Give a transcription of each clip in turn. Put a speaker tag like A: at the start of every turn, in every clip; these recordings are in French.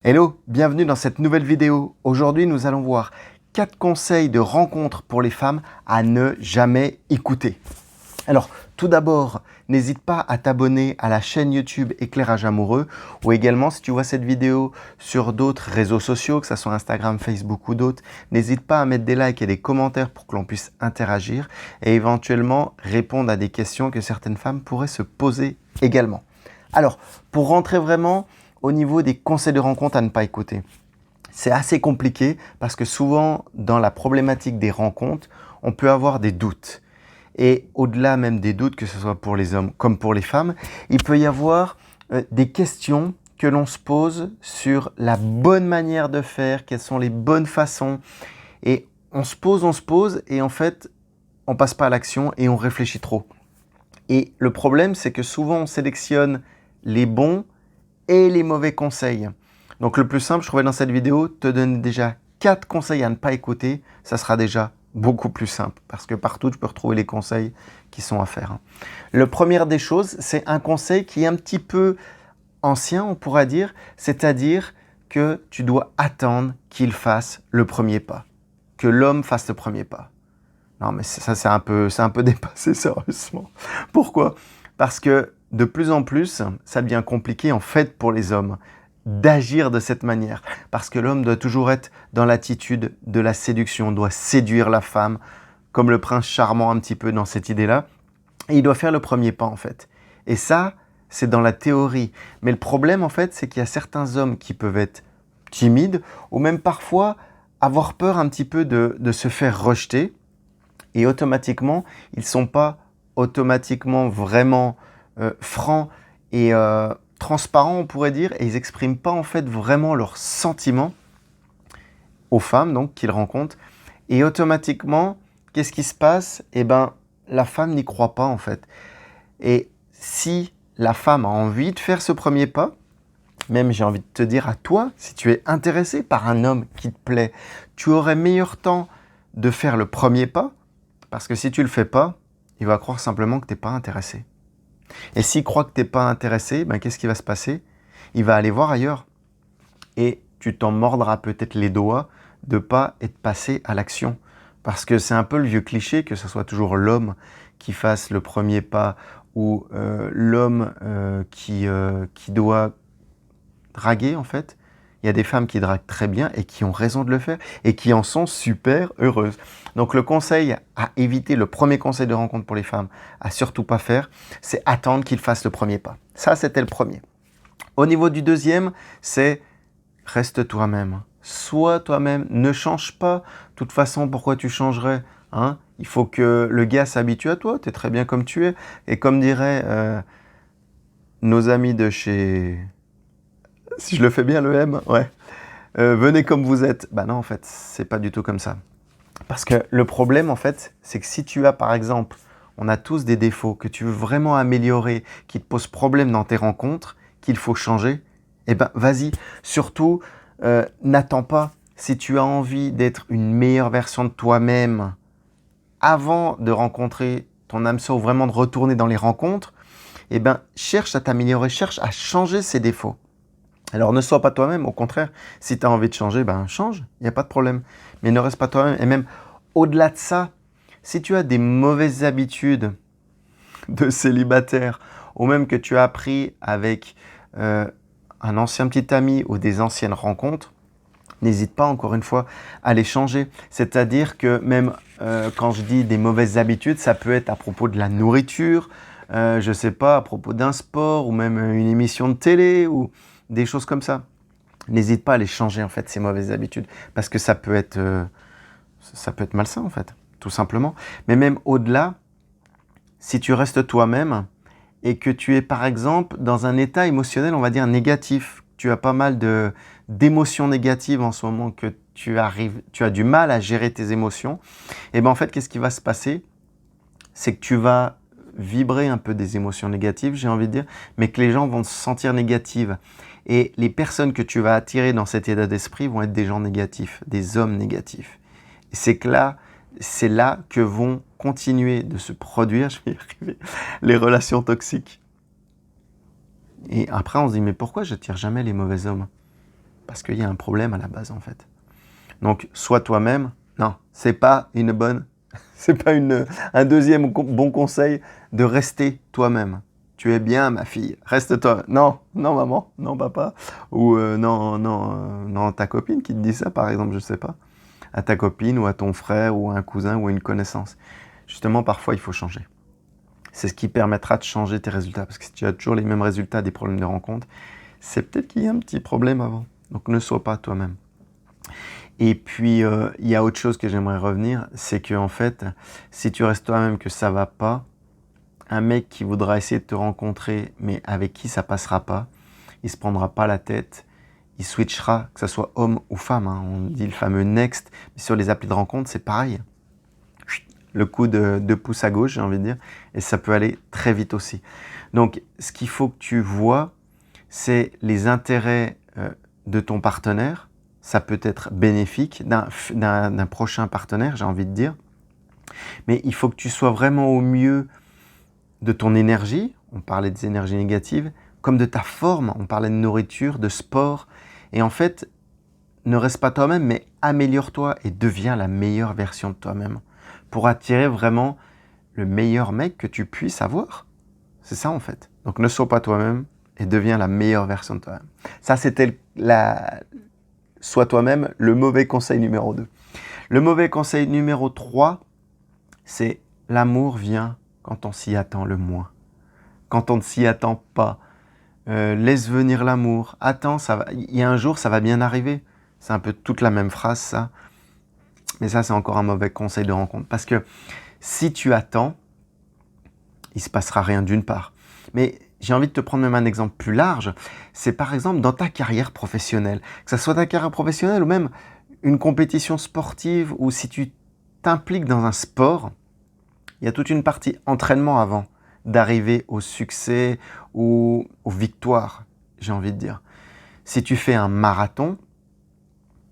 A: Hello, bienvenue dans cette nouvelle vidéo. Aujourd'hui, nous allons voir 4 conseils de rencontre pour les femmes à ne jamais écouter. Alors, tout d'abord, n'hésite pas à t'abonner à la chaîne YouTube Éclairage Amoureux ou également, si tu vois cette vidéo sur d'autres réseaux sociaux, que ce soit Instagram, Facebook ou d'autres, n'hésite pas à mettre des likes et des commentaires pour que l'on puisse interagir et éventuellement répondre à des questions que certaines femmes pourraient se poser également. Alors, pour rentrer vraiment au niveau des conseils de rencontre à ne pas écouter, c'est assez compliqué parce que souvent, dans la problématique des rencontres, on peut avoir des doutes. Et au-delà même des doutes, que ce soit pour les hommes comme pour les femmes, il peut y avoir des questions que l'on se pose sur la bonne manière de faire, quelles sont les bonnes façons. Et on se pose, et en fait, on passe pas à l'action et on réfléchit trop. Et le problème, c'est que souvent, on sélectionne les bons et les mauvais conseils. Donc le plus simple, je trouvais dans cette vidéo, te donner déjà 4 conseils à ne pas écouter, ça sera déjà beaucoup plus simple parce que partout, tu peux retrouver les conseils qui sont à faire. Le premier des choses, c'est un conseil qui est un petit peu ancien, on pourra dire, c'est-à-dire que tu dois attendre qu'il fasse le premier pas, que l'homme fasse le premier pas. Non, mais ça, c'est un peu dépassé, sérieusement. Pourquoi? Parce que de plus en plus, ça devient compliqué en fait pour les hommes d'agir de cette manière. Parce que l'homme doit toujours être dans l'attitude de la séduction, doit séduire la femme, comme le prince charmant un petit peu dans cette idée-là. Et il doit faire le premier pas en fait. Et ça, c'est dans la théorie. Mais le problème en fait, c'est qu'il y a certains hommes qui peuvent être timides ou même parfois avoir peur un petit peu de se faire rejeter. Et automatiquement, ils ne sont pas automatiquement vraiment francs et transparents, on pourrait dire, et ils n'expriment pas en fait vraiment leurs sentiments aux femmes donc qu'ils rencontrent. Et automatiquement, qu'est-ce qui se passe? Eh bien, la femme n'y croit pas en fait. Et si la femme a envie de faire ce premier pas, même j'ai envie de te dire à toi, si tu es intéressé par un homme qui te plaît, tu aurais meilleur temps de faire le premier pas. Parce que si tu ne le fais pas, il va croire simplement que tu n'es pas intéressé. Et s'il croit que tu n'es pas intéressé, ben, qu'est-ce qui va se passer? Il va aller voir ailleurs. Et tu t'en mordras peut-être les doigts de ne pas être passé à l'action. Parce que c'est un peu le vieux cliché que ce soit toujours l'homme qui fasse le premier pas ou l'homme qui doit draguer en fait. Il y a des femmes qui draguent très bien et qui ont raison de le faire et qui en sont super heureuses. Donc le conseil à éviter, le premier conseil de rencontre pour les femmes à surtout pas faire, c'est attendre qu'ils fassent le premier pas. Ça, c'était le premier. Au niveau du deuxième, c'est reste toi-même. Sois toi-même, ne change pas. De toute façon, pourquoi tu changerais hein? Il faut que le gars s'habitue à toi, tu es très bien comme tu es. Et comme diraient nos amis de chez... Si je le fais bien le M, ouais. Venez comme vous êtes. Bah non, en fait, c'est pas du tout comme ça. Parce que le problème, en fait, c'est que si tu as, par exemple, on a tous des défauts que tu veux vraiment améliorer, qui te posent problème dans tes rencontres, qu'il faut changer, eh ben, vas-y. Surtout, n'attends pas. Si tu as envie d'être une meilleure version de toi-même avant de rencontrer ton âme sœur ou vraiment de retourner dans les rencontres, eh ben, cherche à t'améliorer, cherche à changer ses défauts. Alors ne sois pas toi-même, au contraire, si tu as envie de changer, ben change, il n'y a pas de problème. Mais ne reste pas toi-même. Et même au-delà de ça, si tu as des mauvaises habitudes de célibataire, ou même que tu as appris avec un ancien petit ami ou des anciennes rencontres, n'hésite pas encore une fois à les changer. C'est-à-dire que même quand je dis des mauvaises habitudes, ça peut être à propos de la nourriture, je ne sais pas, à propos d'un sport ou même une émission de télé ou des choses comme ça. N'hésite pas à les changer en fait, ces mauvaises habitudes, parce que ça peut être malsain en fait, tout simplement. Mais même au-delà, si tu restes toi-même et que tu es par exemple dans un état émotionnel, on va dire négatif, tu as pas mal d'émotions négatives en ce moment, que tu as du mal à gérer tes émotions, et bien en fait, qu'est-ce qui va se passer? C'est que tu vas vibrer un peu des émotions négatives, j'ai envie de dire, mais que les gens vont se sentir négatives. Et les personnes que tu vas attirer dans cet état d'esprit vont être des gens négatifs, des hommes négatifs. Et c'est là que vont continuer de se produire, je vais y arriver, les relations toxiques. Et après, on se dit, mais pourquoi j'attire jamais les mauvais hommes? parce qu'il y a un problème à la base en fait. Donc, sois toi-même. Non, c'est pas un deuxième bon conseil de rester toi-même. Tu es bien, ma fille. Reste toi. Non, non, maman, non, papa. Ou non, ta copine qui te dit ça, par exemple, je sais pas. À ta copine ou à ton frère ou à un cousin ou à une connaissance. Justement, parfois, il faut changer. C'est ce qui permettra de changer tes résultats. Parce que si tu as toujours les mêmes résultats des problèmes de rencontre, c'est peut-être qu'il y a un petit problème avant. Donc, ne sois pas toi-même. Et puis, il y a autre chose que j'aimerais revenir, c'est que en fait, si tu restes toi-même que ça va pas, un mec qui voudra essayer de te rencontrer, mais avec qui ça passera pas, il se prendra pas la tête, il switchera, que ce soit homme ou femme. Hein. On dit le fameux next, mais sur les applis de rencontre, c'est pareil. Le coup de 2 pouces à gauche, j'ai envie de dire, et ça peut aller très vite aussi. Donc, ce qu'il faut que tu vois, c'est les intérêts de ton partenaire. Ça peut être bénéfique d'un prochain partenaire, j'ai envie de dire. Mais il faut que tu sois vraiment au mieux de ton énergie, on parlait des énergies négatives, comme de ta forme, on parlait de nourriture, de sport. Et en fait, ne reste pas toi-même, mais améliore-toi et deviens la meilleure version de toi-même pour attirer vraiment le meilleur mec que tu puisses avoir. C'est ça en fait. Donc ne sois pas toi-même et deviens la meilleure version de toi-même. Ça, c'était sois toi-même, le mauvais conseil numéro 2. Le mauvais conseil numéro 3, c'est l'amour vient quand on s'y attend le moins. Quand on ne s'y attend pas. Laisse venir l'amour. Attends, il y a un jour, ça va bien arriver. C'est un peu toute la même phrase, ça. Mais ça, c'est encore un mauvais conseil de rencontre. Parce que si tu attends, il ne se passera rien d'une part. Mais j'ai envie de te prendre même un exemple plus large. C'est par exemple dans ta carrière professionnelle. Que ce soit ta carrière professionnelle ou même une compétition sportive ou si tu t'impliques dans un sport, il y a toute une partie entraînement avant d'arriver au succès ou aux victoires, j'ai envie de dire. Si tu fais un marathon,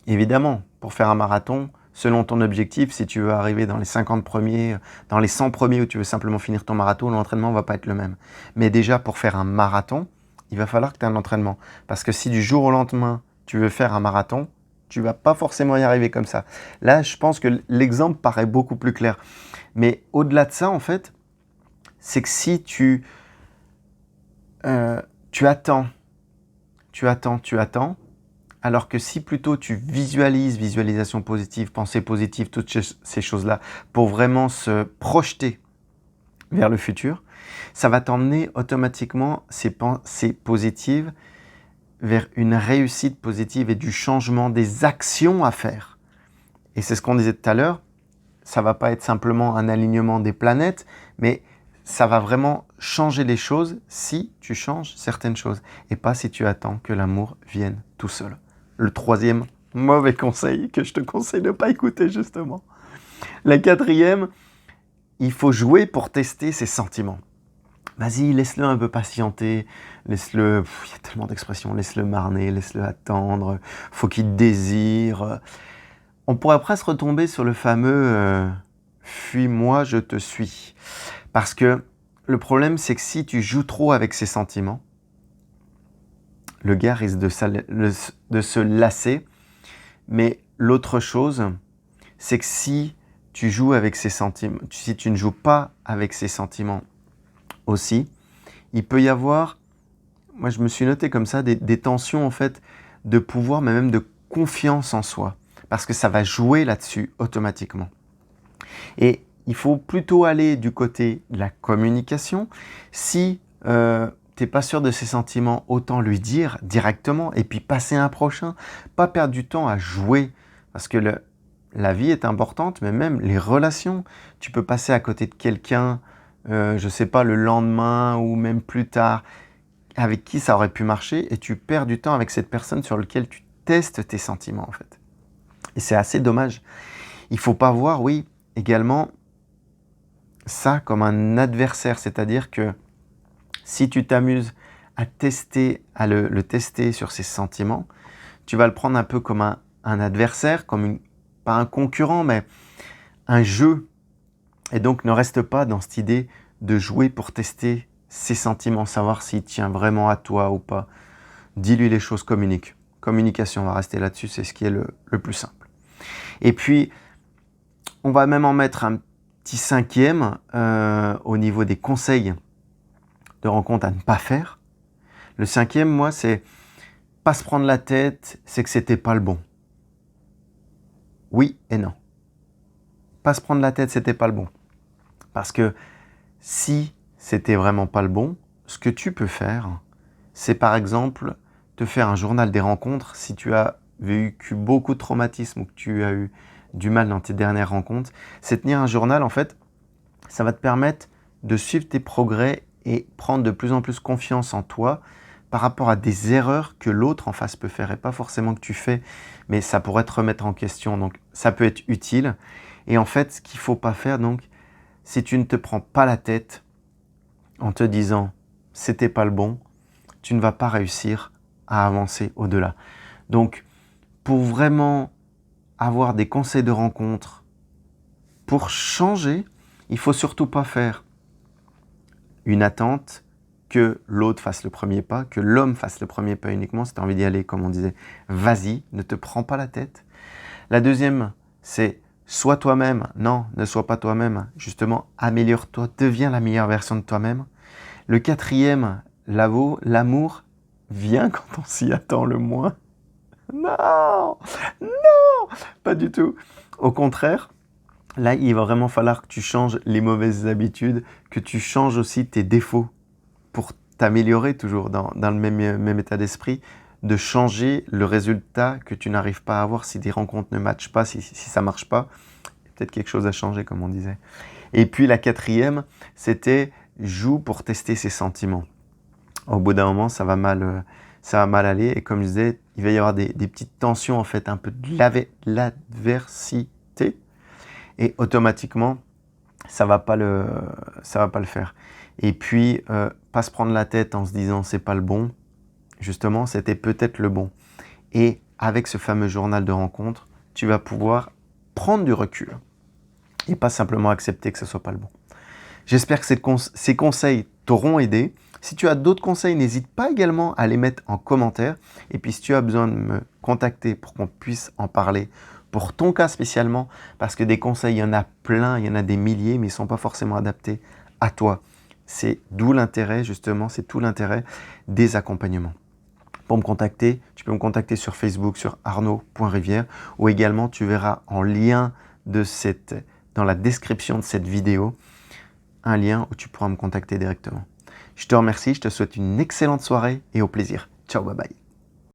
A: évidemment, pour faire un marathon, selon ton objectif, si tu veux arriver dans les 50 premiers, dans les 100 premiers ou tu veux simplement finir ton marathon, l'entraînement ne va pas être le même. Mais déjà, pour faire un marathon, il va falloir que tu aies un entraînement. Parce que si du jour au lendemain, tu veux faire un marathon, tu ne vas pas forcément y arriver comme ça. Là, je pense que l'exemple paraît beaucoup plus clair. Mais au-delà de ça, en fait, c'est que si tu attends, alors que si plutôt tu visualisation positive, pensée positive, toutes ces choses-là, pour vraiment se projeter vers le futur, ça va t'emmener automatiquement ces pensées positives vers une réussite positive et du changement des actions à faire. Et c'est ce qu'on disait tout à l'heure, ça va pas être simplement un alignement des planètes, mais ça va vraiment changer les choses si tu changes certaines choses et pas si tu attends que l'amour vienne tout seul. Le 3e mauvais conseil que je te conseille de ne pas écouter justement. La 4e, il faut jouer pour tester ses sentiments. Vas-y, laisse-le un peu patienter, laisse-le, il y a tellement d'expressions, laisse-le marner, laisse-le attendre, faut qu'il désire. On pourrait presque retomber sur le fameux fuis-moi, je te suis. Parce que le problème, c'est que si tu joues trop avec ses sentiments, le gars risque de se lasser. Mais l'autre chose, c'est que si tu joues avec ses sentiments, si tu ne joues pas avec ses sentiments aussi, il peut y avoir, moi je me suis noté comme ça, des tensions en fait de pouvoir, mais même de confiance en soi. Parce que ça va jouer là-dessus automatiquement. Et il faut plutôt aller du côté de la communication. Si tu n'es pas sûr de ses sentiments, autant lui dire directement et puis passer à un prochain. Pas perdre du temps à jouer parce que la vie est importante, mais même les relations. Tu peux passer à côté de quelqu'un, je ne sais pas, le lendemain ou même plus tard, avec qui ça aurait pu marcher et tu perds du temps avec cette personne sur laquelle tu testes tes sentiments en fait. Et c'est assez dommage. Il ne faut pas voir, oui, également ça comme un adversaire, c'est-à-dire que si tu t'amuses à le tester sur ses sentiments, tu vas le prendre un peu comme un adversaire, pas un concurrent, mais un jeu. Et donc ne reste pas dans cette idée de jouer pour tester ses sentiments, savoir s'il tient vraiment à toi ou pas. Dis-lui les choses, communique communication. On va rester là-dessus, c'est ce qui est le plus simple. Et puis, on va même en mettre un petit cinquième au niveau des conseils de rencontre à ne pas faire. Le cinquième, moi, c'est pas se prendre la tête, c'est que c'était pas le bon. Oui et non. Pas se prendre la tête, c'était pas le bon. Parce que si c'était vraiment pas le bon, ce que tu peux faire, c'est par exemple te faire un journal des rencontres. Si tu as vécu beaucoup de traumatismes ou que tu as eu du mal dans tes dernières rencontres, c'est tenir un journal, en fait, ça va te permettre de suivre tes progrès et prendre de plus en plus confiance en toi par rapport à des erreurs que l'autre en face peut faire et pas forcément que tu fais, mais ça pourrait te remettre en question. Donc, ça peut être utile. Et en fait, ce qu'il ne faut pas faire, donc, si tu ne te prends pas la tête en te disant « c'était pas le bon », tu ne vas pas réussir à avancer au-delà. Donc, pour vraiment avoir des conseils de rencontre, pour changer, il faut surtout pas faire une attente que l'autre fasse le premier pas, que l'homme fasse le premier pas uniquement. Si tu as envie d'y aller, comme on disait, vas-y, ne te prends pas la tête. La deuxième, c'est sois toi-même. Non, ne sois pas toi-même. Justement, améliore-toi, deviens la meilleure version de toi-même. Le quatrième, l'amour vient quand on s'y attend le moins. Non, non, pas du tout. Au contraire, là, il va vraiment falloir que tu changes les mauvaises habitudes, que tu changes aussi tes défauts pour t'améliorer toujours dans le même état d'esprit, de changer le résultat que tu n'arrives pas à avoir si des rencontres ne matchent pas, si ça ne marche pas. Il y a peut-être quelque chose à changer, comme on disait. Et puis la quatrième, c'était joue pour tester ses sentiments. Au bout d'un moment, ça va mal aller. Et comme je disais, il va y avoir des petites tensions, en fait, un peu de l'adversité. Et automatiquement, ça va pas le faire. Et puis, pas se prendre la tête en se disant c'est pas le bon. Justement, c'était peut-être le bon. Et avec ce fameux journal de rencontre, tu vas pouvoir prendre du recul et pas simplement accepter que ce soit pas le bon. J'espère que ces conseils t'auront aidé. Si tu as d'autres conseils, n'hésite pas également à les mettre en commentaire. Et puis, si tu as besoin de me contacter pour qu'on puisse en parler, pour ton cas spécialement, parce que des conseils, il y en a plein, il y en a des milliers, mais ils ne sont pas forcément adaptés à toi. C'est d'où l'intérêt, justement, c'est tout l'intérêt des accompagnements. Pour me contacter, tu peux me contacter sur Facebook, sur arnaud.rivière, ou également tu verras en lien dans la description de cette vidéo, un lien où tu pourras me contacter directement. Je te remercie, je te souhaite une excellente soirée et au plaisir. Ciao, bye bye.